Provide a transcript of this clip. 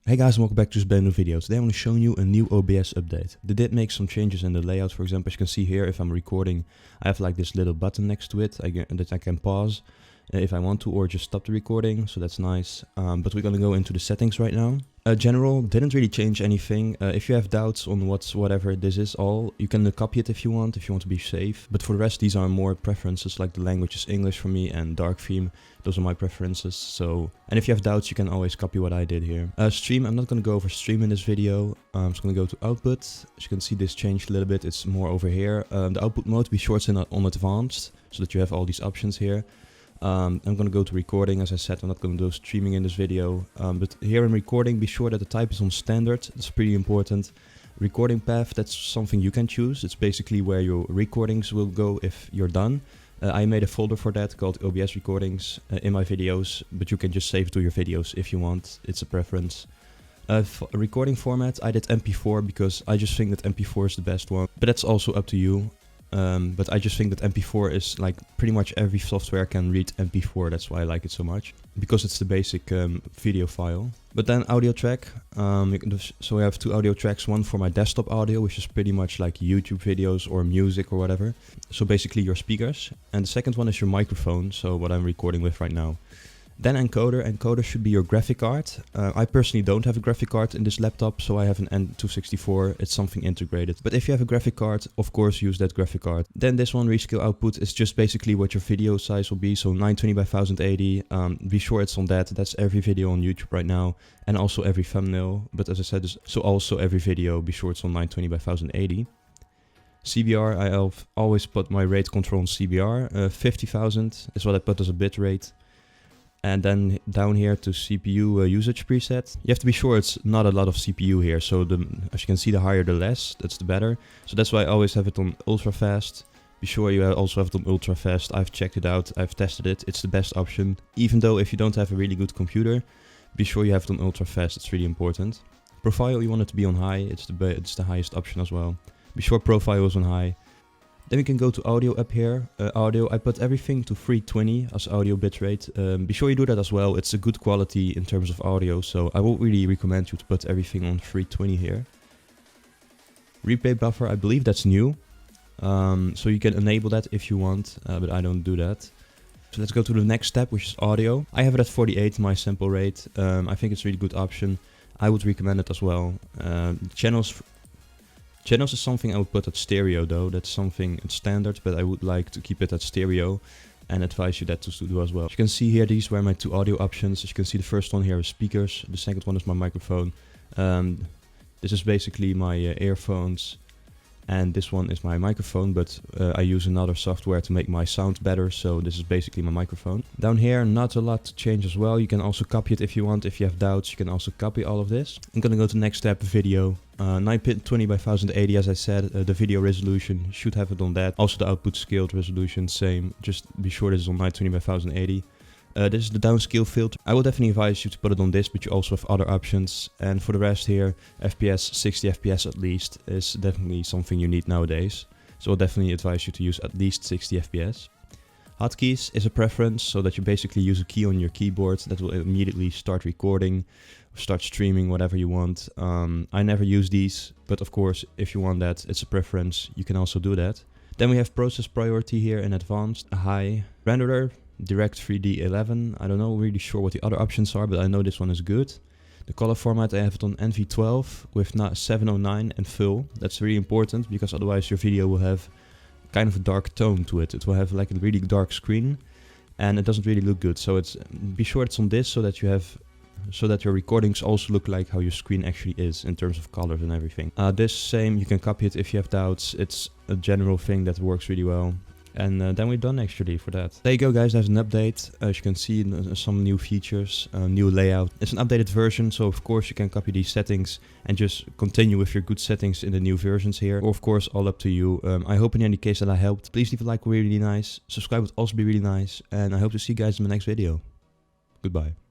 Hey guys, and welcome back to this brand new video. Today I'm going to show you a new OBS update. They did make some changes in the layout. For example, as you can see here, if I'm recording, I have like this little button next to it that I can pause if I want to, or just stop the recording, so that's nice. But we're going to go into the settings right now. General didn't really change anything. If you have doubts on whatever this is all, you can copy it if you want to be safe. But for the rest, these are more preferences, like the language is English for me and dark theme. Those are my preferences. So, and if you have doubts, you can always copy what I did here. Stream, I'm not going to go over stream in this video. I'm just going to go to output. As you can see, this changed a little bit. It's more over here. The output mode, be sure it's on advanced, so that you have all these options here. I'm going to go to recording. As I said, I'm not going to do streaming in this video, but here in recording, be sure that the type is on standard. That's pretty important. Recording path, that's something you can choose. It's basically where your recordings will go if you're done. I made a folder for that called OBS recordings in my videos, but you can just save it to your videos if you want. It's a preference. Recording format, I did MP4 because I just think that MP4 is the best one, but that's also up to you. But I just think that MP4 is like pretty much every software can read MP4. That's why I like it so much, because it's the basic video file. But then audio track, so we have two audio tracks, one for my desktop audio, which is pretty much like YouTube videos or music or whatever. So basically your speakers. And the second one is your microphone, so what I'm recording with right now. Then encoder. Encoder should be your graphic card. I personally don't have a graphic card in this laptop, so I have an N264. It's something integrated. But if you have a graphic card, of course use that graphic card. Then this one, rescale output, is just basically what your video size will be. So 920 by 1080. Be sure it's on that. That's every video on YouTube right now, and also every thumbnail. But as I said, so also every video, be sure it's on 920 by 1080. CBR, I always put my rate control on CBR. 50,000 is what I put as a bit rate. And then down here to CPU usage preset. You have to be sure it's not a lot of CPU here. So as you can see, the higher the less, that's the better. So that's why I always have it on ultra fast. Be sure you also have it on ultra fast. I've checked it out, I've tested it. It's the best option. Even though if you don't have a really good computer, be sure you have it on ultra fast. It's really important. Profile, you want it to be on high. It's the highest option as well. Be sure profile is on high. Then we can go to audio up here. Audio, I put everything to 320 as audio bitrate. Be sure you do that as well. It's a good quality in terms of audio, so I would really recommend you to put everything on 320 here. Replay buffer, I believe that's new. So you can enable that if you want, but I don't do that. So let's go to the next step, which is audio. I have it at 48, my sample rate. I think it's a really good option. I would recommend it as well. Channels is something I would put at stereo though. That's something it's standard, but I would like to keep it at stereo and advise you that to do as well. As you can see here, these were my two audio options. As you can see, the first one here is speakers. The second one is my microphone. This is basically my earphones, and this one is my microphone, but I use another software to make my sound better, so this is basically my microphone. Down here, not a lot to change as well. You can also copy it if you want. If you have doubts, you can also copy all of this. I'm gonna go to the next step, video. 920 by 1080, as I said. The video resolution, should have it on that. Also the output scaled resolution, same. Just be sure this is on 920 by 1080. This is the downscale filter. I would definitely advise you to put it on this, but you also have other options. And for the rest here, FPS, 60 FPS at least, is definitely something you need nowadays. So I'll definitely advise you to use at least 60 FPS. Hotkeys is a preference, so that you basically use a key on your keyboard that will immediately start recording, or start streaming, whatever you want. I never use these, but of course, if you want that, it's a preference, you can also do that. Then we have process priority here in advanced, a high. Renderer, Direct 3D 11. I don't know really sure what the other options are, but I know this one is good. The color format, I have it on NV12 with 709 and full. That's really important, because otherwise your video will have kind of a dark tone to it. It will have like a really dark screen, and it doesn't really look good. So be sure it's on this, so that your recordings also look like how your screen actually is in terms of colors and everything. This same, you can copy it if you have doubts. It's a general thing that works really well. And then we're done actually for that. There you go guys, there's an update. As you can see, some new features, new layout. It's an updated version, so of course you can copy these settings and just continue with your good settings in the new versions here. Or of course, all up to you. I hope in any case that I helped. Please leave a like, really nice. Subscribe would also be really nice. And I hope to see you guys in my next video. Goodbye.